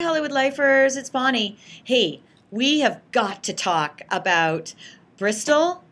Hollywood Lifers, it's Bonnie. Hey, we have got to talk about Bristol,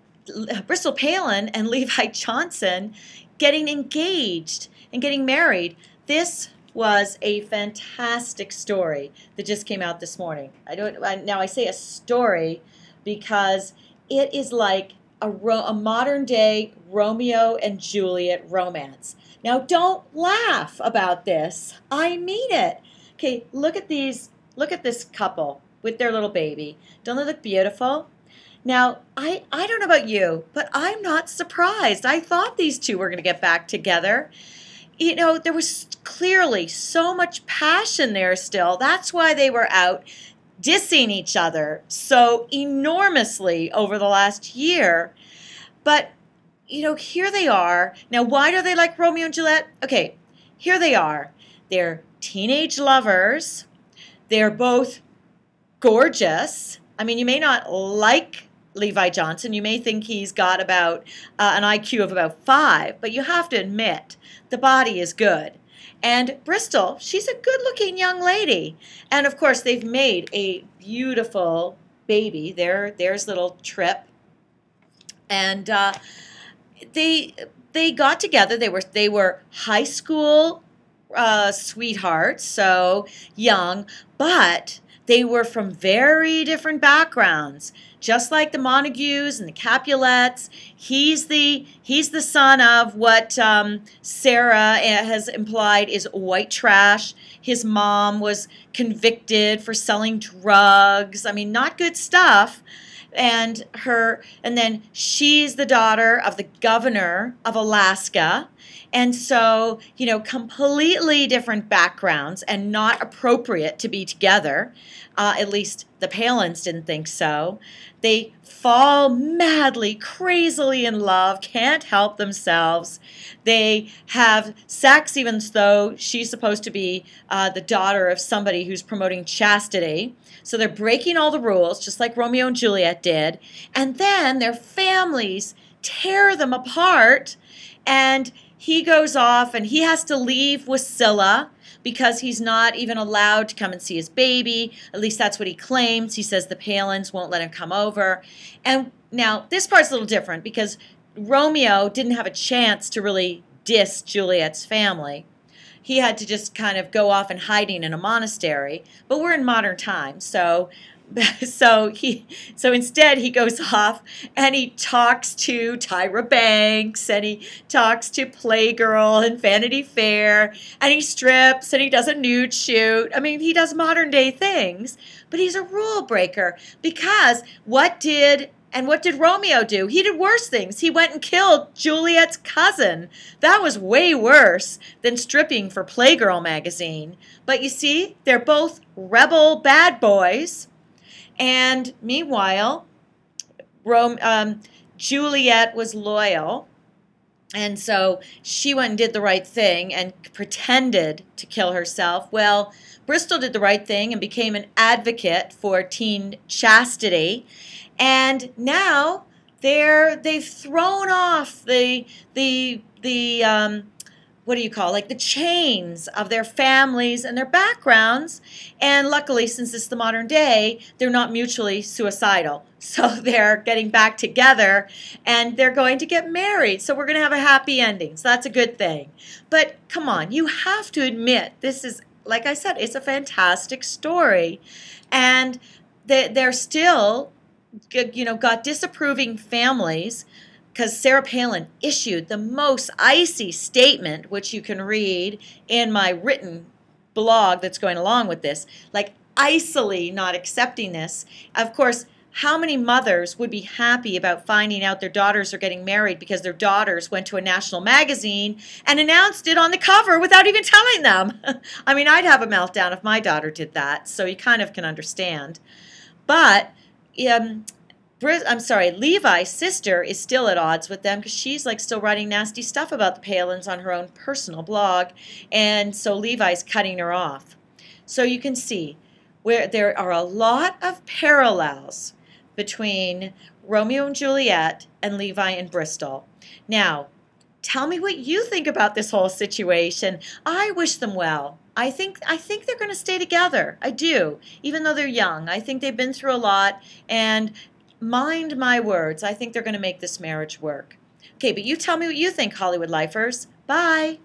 Bristol Palin and Levi Jonhston getting engaged and getting married. This was a fantastic story that just came out this morning. Now I say a story because it is like a modern day Romeo and Juliet romance. Now don't laugh about this. I mean it. Okay, look at these. Look at this couple with their little baby. Don't they look beautiful? Now, I don't know about you, but I'm not surprised. I thought these two were going to get back together. You know, there was clearly so much passion there still. That's why they were out dissing each other so enormously over the last year. But, you know, here they are. Now, why do they like Romeo and Juliet? Okay, here they are. They're teenage lovers. They're both gorgeous. I mean, you may not like Levi Jonhston. You may think he's got about an IQ of about 5, but you have to admit the body is good. And Bristol, she's a good-looking young lady. And, of course, they've made a beautiful baby. There's little Trip. And they got together. They were high school sweethearts, so young, but they were from very different backgrounds. Just like the Montagues and the Capulets, he's the son of what Sarah has implied is white trash. His mom was convicted for selling drugs. I mean, not good stuff. And then she's the daughter of the governor of Alaska. And so, you know, completely different backgrounds and not appropriate to be together. At least the Palins didn't think so. They fall madly, crazily in love, can't help themselves. They have sex even though she's supposed to be the daughter of somebody who's promoting chastity. So they're breaking all the rules, just like Romeo and Juliet did. And then their families tear them apart, and he goes off and he has to leave Wasilla because he's not even allowed to come and see his baby. At least that's what he claims. He says the Palins won't let him come over. And now this part's a little different because Romeo didn't have a chance to really diss Juliet's family. He had to just kind of go off in hiding in a monastery. But we're in modern times, so instead he goes off and he talks to Tyra Banks and he talks to Playgirl and Vanity Fair and he strips and he does a nude shoot. I mean, he does modern day things, but he's a rule breaker because what did Romeo do? He did worse things. He went and killed Juliet's cousin. That was way worse than stripping for Playgirl magazine. But you see, they're both rebel bad boys. And meanwhile, Juliet was loyal, and so she went and did the right thing and pretended to kill herself. Well, Bristol did the right thing and became an advocate for teen chastity, and now they've thrown off the what do you call, like the chains of their families and their backgrounds. And luckily, since it's the modern day, they're not mutually suicidal. So they're getting back together and they're going to get married. So we're going to have a happy ending. So that's a good thing. But come on, you have to admit, this is, like I said, it's a fantastic story. And they're still, you know, got disapproving families, because Sarah Palin issued the most icy statement, which you can read in my written blog that's going along with this, like icily not accepting this. Of course, how many mothers would be happy about finding out their daughters are getting married because their daughters went to a national magazine and announced it on the cover without even telling them? I mean, I'd have a meltdown if my daughter did that, so you kind of can understand. But Levi's sister is still at odds with them because she's like still writing nasty stuff about the Palins on her own personal blog, and so Levi's cutting her off. So you can see where there are a lot of parallels between Romeo and Juliet and Levi and Bristol. Now, tell me what you think about this whole situation. I wish them well. I think they're going to stay together. I do, even though they're young. I think they've been through a lot, and mind my words, I think they're going to make this marriage work. Okay, but you tell me what you think, Hollywood lifers. Bye.